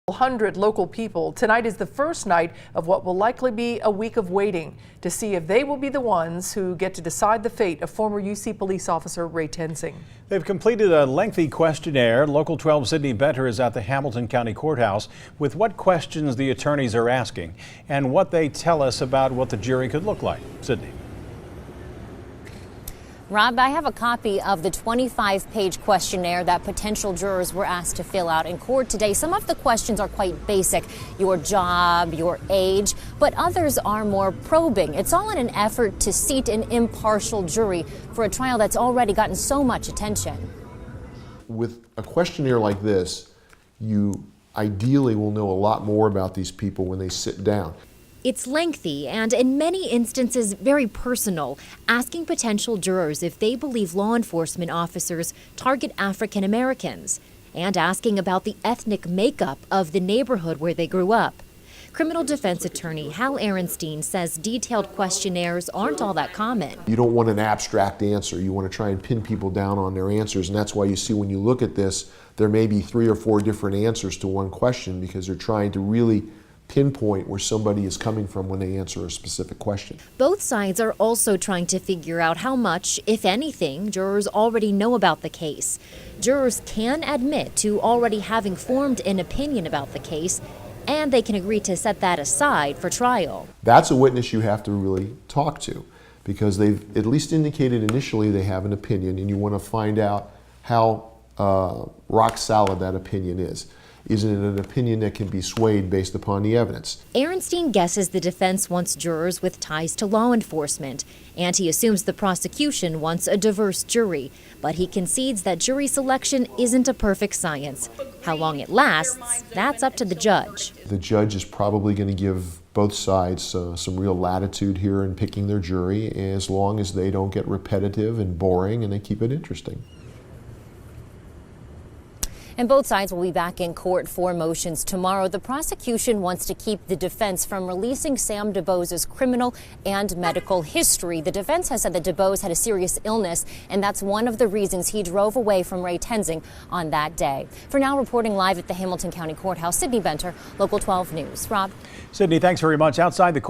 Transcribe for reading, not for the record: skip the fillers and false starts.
100 local people. Tonight is the first night of what will likely be a week of waiting to see if they will be the ones who get to decide the fate of former UC police officer Ray Tensing. They've completed a lengthy questionnaire. Local 12 Sydney Benter is at the Hamilton County Courthouse with what questions the attorneys are asking and what they tell us about what the jury could look like. Sydney. Rob, I have a copy of the 25-page questionnaire that potential jurors were asked to fill out in court today. Some of the questions are quite basic, your job, your age, but others are more probing. It's all in an effort to seat an impartial jury for a trial that's already gotten so much attention. With a questionnaire like this, you ideally will know a lot more about these people when they sit down. It's lengthy and in many instances very personal, asking potential jurors if they believe law enforcement officers target African Americans and asking about the ethnic makeup of the neighborhood where they grew up. Criminal defense attorney Hal Arenstein says detailed questionnaires aren't all that common. You don't want an abstract answer. You want to try and pin people down on their answers, and that's why you see when you look at this, there may be 3 or 4 different answers to one question because they're trying to really pinpoint where somebody is coming from when they answer a specific question. Both sides are also trying to figure out how much, if anything, jurors already know about the case. Jurors can admit to already having formed an opinion about the case, and they can agree to set that aside for trial. That's a witness you have to really talk to because they've at least indicated initially they have an opinion, and you want to find out how rock solid that opinion is. Isn't it an opinion that can be swayed based upon the evidence? Arenstein guesses the defense wants jurors with ties to law enforcement, and he assumes the prosecution wants a diverse jury. But he concedes that jury selection isn't a perfect science. How long it lasts, that's up to the judge. The judge is probably going to give both sides some real latitude here in picking their jury, as long as they don't get repetitive and boring and they keep it interesting. And both sides will be back in court for motions tomorrow. The prosecution wants to keep the defense from releasing Sam DuBose's criminal and medical history. The defense has said that DuBose had a serious illness, and that's one of the reasons he drove away from Ray Tensing on that day. For now, reporting live at the Hamilton County Courthouse, Sydney Benter, Local 12 News. Rob? Sydney, thanks very much. Outside the